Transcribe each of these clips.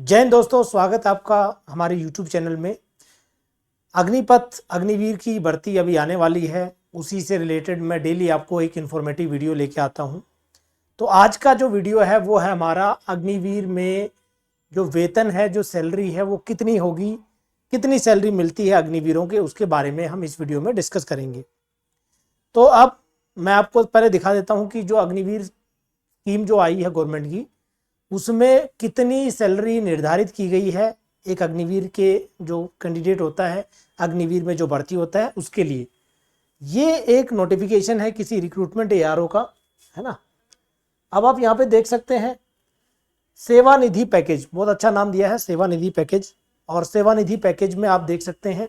जय हिंद दोस्तों, स्वागत है आपका हमारे YouTube चैनल में। अग्निपथ अग्निवीर की भर्ती अभी आने वाली है, उसी से रिलेटेड मैं डेली आपको एक इन्फॉर्मेटिव वीडियो लेके आता हूं। तो आज का जो वीडियो है वो है हमारा अग्निवीर में जो वेतन है, जो सैलरी है वो कितनी होगी, कितनी सैलरी मिलती है अग्निवीरों के, उसके बारे में हम इस वीडियो में डिस्कस करेंगे। तो अब मैं आपको पहले दिखा देता हूँ कि जो अग्निवीर स्कीम जो आई है गवर्नमेंट की, उसमें कितनी सैलरी निर्धारित की गई है एक अग्निवीर के जो कैंडिडेट होता है, अग्निवीर में जो भर्ती होता है उसके लिए। ये एक नोटिफिकेशन है किसी रिक्रूटमेंट एआरओ का, है ना। अब आप यहाँ पे देख सकते हैं सेवानिधि पैकेज, बहुत अच्छा नाम दिया है सेवानिधि पैकेज। और सेवानिधि पैकेज में आप देख सकते हैं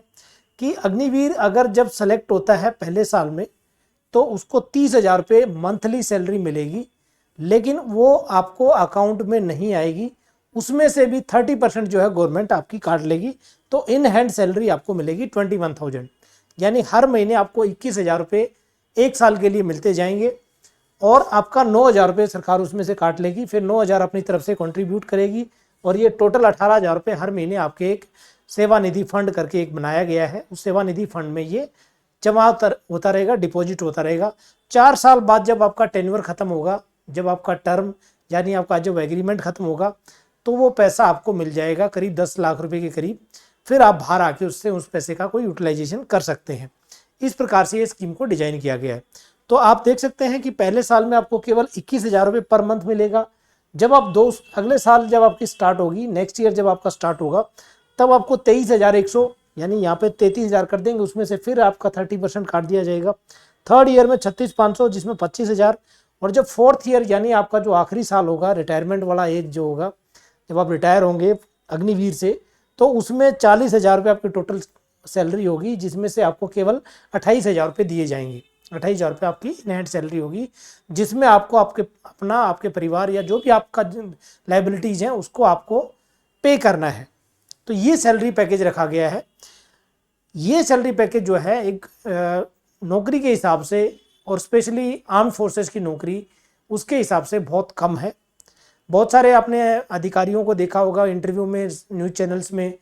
कि अग्निवीर अगर जब सेलेक्ट होता है पहले साल में तो उसको 30,000 रुपये मंथली सैलरी मिलेगी, लेकिन वो आपको अकाउंट में नहीं आएगी। उसमें से भी 30% जो है गवर्नमेंट आपकी काट लेगी। तो इन हैंड सैलरी आपको मिलेगी 21,000, यानी हर महीने आपको 21,000 रुपये एक साल के लिए मिलते जाएंगे। और आपका 9,000 रुपये सरकार उसमें से काट लेगी, फिर 9,000 अपनी तरफ से कंट्रीब्यूट करेगी, और ये टोटल 18,000 रुपये हर महीने आपके एक सेवानिधि फंड करके एक बनाया गया है। उस सेवानिधि फंड में ये जमा होता रहेगा, डिपॉजिट होता रहेगा। 4 साल बाद जब आपका टेन्योर खत्म होगा, जब आपका टर्म यानी आपका जब एग्रीमेंट खत्म होगा, तो वो पैसा आपको मिल जाएगा करीब 10 लाख रुपए के करीब। फिर आप बाहर आके उससे उस पैसे का कोई यूटिलाइजेशन कर सकते हैं। इस प्रकार से ये स्कीम को डिजाइन किया गया है। तो आप देख सकते हैं कि पहले साल में आपको केवल 21,000 रुपये पर मंथ मिलेगा। जब आप अगले साल जब आपकी स्टार्ट होगी, नेक्स्ट ईयर जब आपका स्टार्ट होगा, तब आपको 23,100 यानी यहाँ पे 33,000 कर देंगे, उसमें से फिर आपका 30% काट दिया जाएगा। थर्ड ईयर में 36,500, जिसमें 25,000। और जब फोर्थ ईयर यानी आपका जो आखिरी साल होगा, रिटायरमेंट वाला एज जो होगा, जब आप रिटायर होंगे अग्निवीर से, तो उसमें 40,000 रुपये आपकी टोटल सैलरी होगी, जिसमें से आपको केवल 28,000 रुपये दिए जाएंगे। 28,000 रुपये आपकी नेट सैलरी होगी, जिसमें आपको आपके परिवार या जो भी आपका लाइबिलिटीज़ हैं उसको आपको पे करना है। तो ये सैलरी पैकेज रखा गया है। ये सैलरी पैकेज जो है एक नौकरी के हिसाब से, और स्पेशली आर्म फोर्सेस की नौकरी, उसके हिसाब से बहुत कम है। बहुत सारे आपने अधिकारियों को देखा होगा इंटरव्यू में, न्यूज़ चैनल्स में,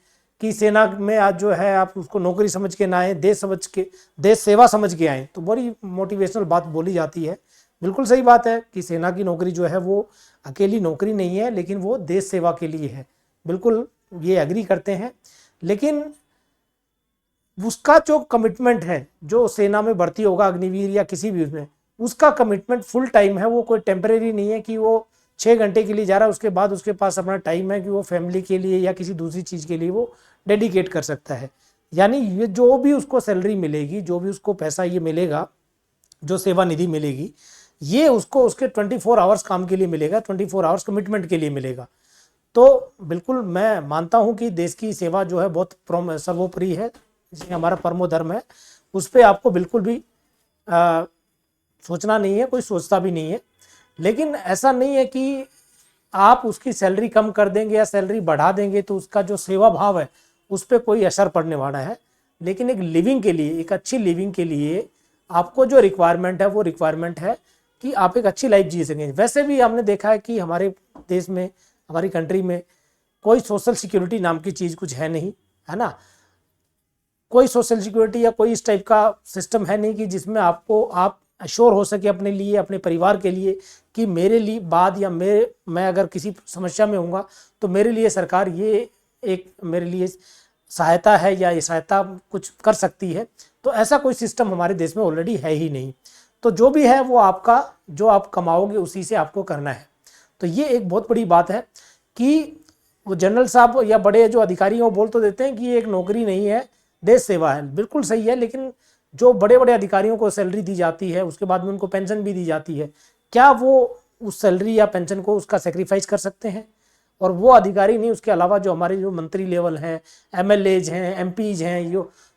कि सेना में आज जो है आप उसको नौकरी समझ के ना आए, देश सेवा समझ के आए। तो बड़ी मोटिवेशनल बात बोली जाती है। बिल्कुल सही बात है कि सेना की नौकरी जो है वो अकेली नौकरी नहीं है, लेकिन वो देश सेवा के लिए है। बिल्कुल ये एग्री करते हैं। लेकिन उसका जो कमिटमेंट है, जो सेना में भर्ती होगा अग्निवीर या किसी भी उसमें, उसका कमिटमेंट फुल टाइम है। वो कोई टेम्परेरी नहीं है कि वो 6 घंटे के लिए जा रहा है, उसके बाद उसके पास अपना टाइम है कि वो फैमिली के लिए या किसी दूसरी चीज़ के लिए वो डेडिकेट कर सकता है। यानी ये जो भी उसको सैलरी मिलेगी, जो भी उसको पैसा ये मिलेगा, जो सेवानिधि मिलेगी, ये उसको उसके 24 आवर्स काम के लिए मिलेगा, 24 आवर्स कमिटमेंट के लिए मिलेगा। तो बिल्कुल मैं मानता हूँ कि देश की सेवा जो है बहुत सर्वोपरि है, जिसमें हमारा परमो धर्म है। उस पर आपको बिल्कुल भी सोचना नहीं है, कोई सोचता भी नहीं है। लेकिन ऐसा नहीं है कि आप उसकी सैलरी कम कर देंगे या सैलरी बढ़ा देंगे तो उसका जो सेवा भाव है उस पर कोई असर पड़ने वाला है। लेकिन एक लिविंग के लिए, एक अच्छी लिविंग के लिए आपको जो रिक्वायरमेंट है वो रिक्वायरमेंट है कि आप एक अच्छी लाइफ जी सकें। वैसे भी हमने देखा है कि हमारे देश में, हमारी कंट्री में कोई सोशल सिक्योरिटी नाम की चीज़ कुछ है नहीं, है ना। कोई सोशल सिक्योरिटी या कोई इस टाइप का सिस्टम है नहीं कि जिसमें आप अश्योर हो सके अपने लिए, अपने परिवार के लिए, कि मेरे लिए बाद या मैं अगर किसी समस्या में होऊंगा तो मेरे लिए सरकार ये एक मेरे लिए सहायता है या ये सहायता कुछ कर सकती है। तो ऐसा कोई सिस्टम हमारे देश में ऑलरेडी है ही नहीं। तो जो भी है वो आपका, जो आप कमाओगे उसी से आपको करना है। तो ये एक बहुत बड़ी बात है कि वो जनरल साहब या बड़े जो अधिकारी हैं वो बोल तो देते हैं कि ये एक नौकरी नहीं है, देश सेवा है। बिल्कुल सही है, लेकिन जो बड़े बड़े अधिकारियों को सैलरी दी जाती है, उसके बाद में उनको पेंशन भी दी जाती है, क्या वो उस सैलरी या पेंशन को उसका सेक्रीफाइस कर सकते हैं? और वो अधिकारी नहीं, उसके अलावा जो हमारे जो मंत्री लेवल हैं, एमएलएज हैं, एमपीज हैं,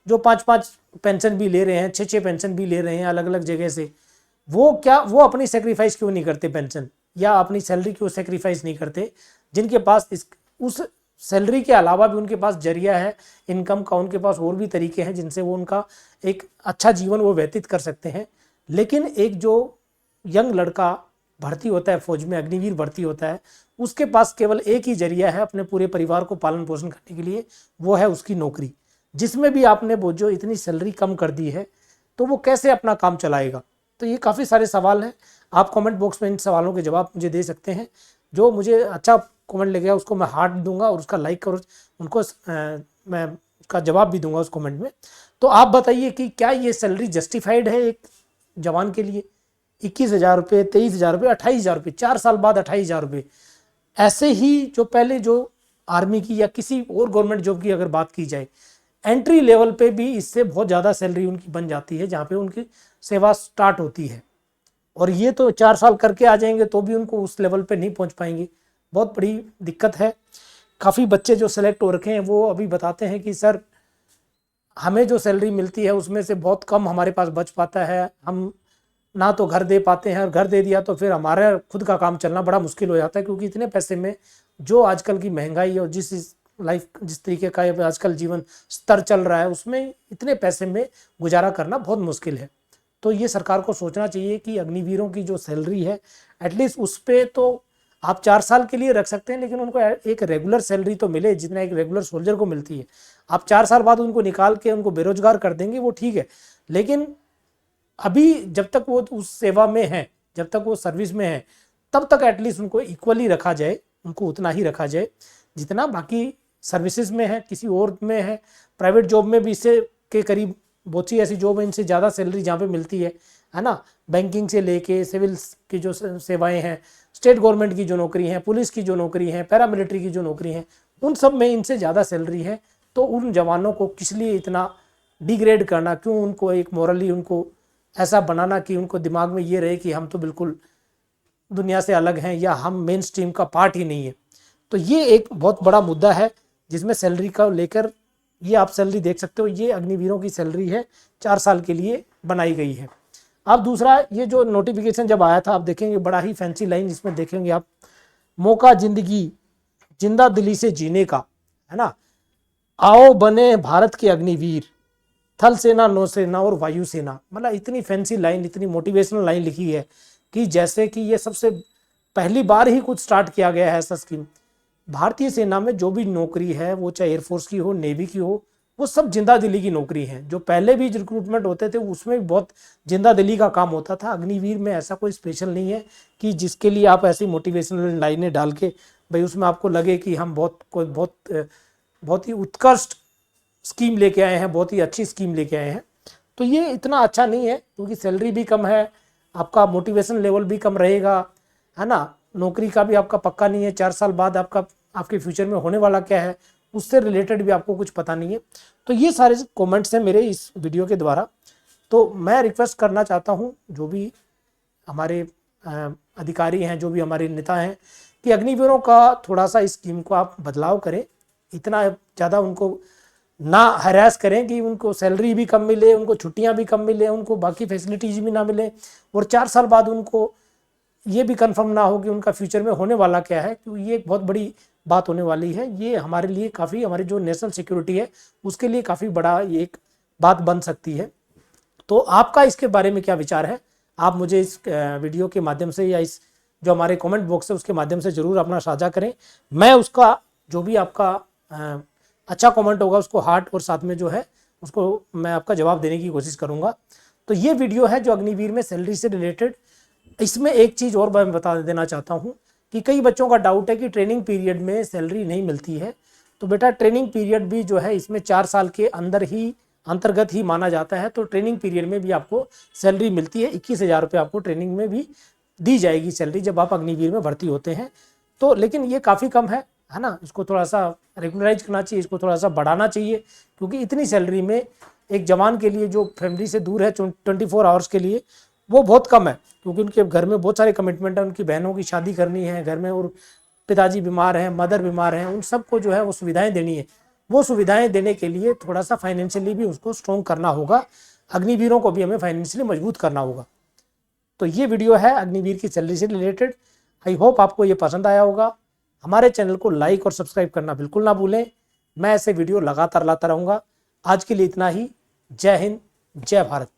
जो 5-5 पेंशन भी ले रहे हैं, 6-6 पेंशन भी ले रहे हैं अलग अलग जगह से, वो अपनी सेक्रीफाइस क्यों नहीं करते पेंशन, या अपनी सैलरी क्यों सेक्रीफाइस नहीं करते? जिनके पास उस सैलरी के अलावा भी उनके पास जरिया है इनकम का, उनके पास और भी तरीके हैं जिनसे वो उनका एक अच्छा जीवन वो व्यतीत कर सकते हैं। लेकिन एक जो यंग लड़का भर्ती होता है फौज में, अग्निवीर भर्ती होता है, उसके पास केवल एक ही जरिया है अपने पूरे परिवार को पालन पोषण करने के लिए, वो है उसकी नौकरी। जिसमें भी आपने वो जो इतनी सैलरी कम कर दी है तो वो कैसे अपना काम चलाएगा। तो ये काफ़ी सारे सवाल हैं, आप कमेंट बॉक्स में इन सवालों के जवाब मुझे दे सकते हैं। जो मुझे अच्छा कमेंट लगेगा उसको मैं हार्ट दूंगा और उसका लाइक और उनको मैं उसका जवाब भी दूंगा उस कमेंट में। तो आप बताइए कि क्या ये सैलरी जस्टिफाइड है एक जवान के लिए? 21,000 रुपये, 23,000 रुपये, 28,000 रुपये, 4 साल बाद 28,000 रुपये। ऐसे ही जो पहले जो आर्मी की या किसी और गवर्नमेंट जॉब की अगर बात की जाए, एंट्री लेवल पे भी इससे बहुत ज़्यादा सैलरी उनकी बन जाती है जहाँ पे उनकी सेवा स्टार्ट होती है। और ये तो 4 साल करके आ जाएंगे तो भी उनको उस लेवल पे नहीं पहुँच पाएंगे, बहुत बड़ी दिक्कत है। काफ़ी बच्चे जो सेलेक्ट हो रखे हैं वो अभी बताते हैं कि सर हमें जो सैलरी मिलती है उसमें से बहुत कम हमारे पास बच पाता है, हम ना तो घर दे पाते हैं, और घर दे दिया तो फिर हमारा खुद का काम चलना बड़ा मुश्किल हो जाता है, क्योंकि इतने पैसे में जो आजकल की महंगाई और जिस तरीके का आजकल जीवन स्तर चल रहा है उसमें इतने पैसे में गुजारा करना बहुत मुश्किल है। तो ये सरकार को सोचना चाहिए कि अग्निवीरों की जो सैलरी है एटलीस्ट उस पर तो आप 4 साल के लिए रख सकते हैं, लेकिन उनको एक रेगुलर सैलरी तो मिले जितना एक रेगुलर सोल्जर को मिलती है। आप 4 साल बाद उनको निकाल के उनको बेरोजगार कर देंगे वो ठीक है, लेकिन अभी जब तक वो उस सेवा में है, जब तक वो सर्विस में है, तब तक एटलीस्ट उनको इक्वली रखा जाए, उनको उतना ही रखा जाए जितना बाकी सर्विसेज में है, किसी और में है। प्राइवेट जॉब में भी इससे के करीब बहुत सी ऐसी जॉब है इनसे ज़्यादा सैलरी जहाँ पे मिलती है ना। बैंकिंग से लेके सिविल की जो सेवाएं हैं, स्टेट गवर्नमेंट की जो नौकरी हैं, पुलिस की जो नौकरी हैं, पैरामिलिट्री की जो नौकरी हैं, उन सब में इनसे ज़्यादा सैलरी है। तो उन जवानों को किस लिए इतना डिग्रेड करना, क्यों उनको एक मॉरली उनको ऐसा बनाना कि उनको दिमाग में ये रहे कि हम तो बिल्कुल दुनिया से अलग हैं या हम मेन स्ट्रीम का पार्ट ही नहीं है। तो ये एक बहुत बड़ा मुद्दा है जिसमें सैलरी का लेकर, ये आप सैलरी देख सकते हो, ये अग्निवीरों की सैलरी है, 4 साल के लिए बनाई गई है। अब दूसरा, ये जो नोटिफिकेशन जब आया था आप देखेंगे बड़ा ही फैंसी लाइन इसमें देखेंगे आप, मौका जिंदगी जिंदा दिली से जीने का, है ना, आओ बने भारत के अग्निवीर, थल सेना, नौसेना और वायुसेना। मतलब इतनी फैंसी लाइन, इतनी मोटिवेशनल लाइन लिखी है कि जैसे कि ये सबसे पहली बार ही कुछ स्टार्ट किया गया है ऐसा स्कीम। भारतीय सेना में जो भी नौकरी है वो चाहे एयरफोर्स की हो, नेवी की हो, वो सब जिंदा दिली की नौकरी है। जो पहले भी रिक्रूटमेंट होते थे उसमें भी बहुत जिंदा दिली का काम होता था। अग्निवीर में ऐसा कोई स्पेशल नहीं है कि जिसके लिए आप ऐसी मोटिवेशनल लाइनें डाल के भाई उसमें आपको लगे कि हम बहुत ही उत्कृष्ट स्कीम लेके आए हैं, बहुत ही अच्छी स्कीम लेके आए हैं। तो ये इतना अच्छा नहीं है, क्योंकि सैलरी भी कम है, आपका मोटिवेशन लेवल भी कम रहेगा, है ना, नौकरी का भी आपका पक्का नहीं है, 4 साल बाद आपके फ्यूचर में होने वाला क्या है उससे रिलेटेड भी आपको कुछ पता नहीं है। तो ये सारे कमेंट्स हैं मेरे इस वीडियो के द्वारा। तो मैं रिक्वेस्ट करना चाहता हूँ जो भी हमारे अधिकारी हैं, जो भी हमारे नेता हैं, कि अग्निवीरों का थोड़ा सा इस स्कीम को आप बदलाव करें, इतना ज़्यादा उनको ना हरास करें कि उनको सैलरी भी कम मिले, उनको छुट्टियां भी कम मिले, उनको बाकी फैसिलिटीज भी ना मिले, और 4 साल बाद उनको ये भी कंफर्म ना हो कि उनका फ्यूचर में होने वाला क्या है। क्योंकि ये एक बहुत बड़ी बात होने वाली है, ये हमारे लिए काफ़ी, हमारी जो नेशनल सिक्योरिटी है उसके लिए काफ़ी बड़ा ये एक बात बन सकती है। तो आपका इसके बारे में क्या विचार है, आप मुझे इस वीडियो के माध्यम से या इस जो हमारे कमेंट बॉक्स है उसके माध्यम से ज़रूर अपना साझा करें। मैं उसका जो भी आपका अच्छा कमेंट होगा उसको हार्ट और साथ में जो है उसको मैं आपका जवाब देने की कोशिश करूंगा। तो ये वीडियो है जो अग्निवीर में सैलरी से रिलेटेड। इसमें एक चीज़ और मैं बता देना चाहता हूँ कि कई बच्चों का डाउट है कि ट्रेनिंग पीरियड में सैलरी नहीं मिलती है। तो बेटा ट्रेनिंग पीरियड भी जो है इसमें 4 साल के अंतर्गत ही माना जाता है। तो ट्रेनिंग पीरियड में भी आपको सैलरी मिलती है, 21,000 रुपये आपको ट्रेनिंग में भी दी जाएगी सैलरी जब आप अग्निवीर में भर्ती होते हैं। तो लेकिन ये काफ़ी कम है ना, इसको थोड़ा सा रेगुलराइज करना चाहिए, इसको थोड़ा सा बढ़ाना चाहिए, क्योंकि इतनी सैलरी में एक जवान के लिए जो फैमिली से दूर है 24 आवर्स के लिए वो बहुत कम है, क्योंकि उनके घर में बहुत सारे कमिटमेंट है, उनकी बहनों की शादी करनी है घर में, और पिताजी बीमार हैं, मदर बीमार हैं, उन सबको जो है वो सुविधाएं देनी है। वो सुविधाएं देने के लिए थोड़ा सा फाइनेंशियली भी उसको स्ट्रॉन्ग करना होगा, अग्निवीरों को भी हमें फाइनेंशियली मजबूत करना होगा। तो ये वीडियो है अग्निवीर की सैलरी से रिलेटेड। आई होप आपको ये पसंद आया होगा। हमारे चैनल को लाइक और सब्सक्राइब करना बिल्कुल ना भूलें। मैं ऐसे वीडियो लगातार लाता रहूँगा। आज के लिए इतना ही। जय हिंद, जय भारत।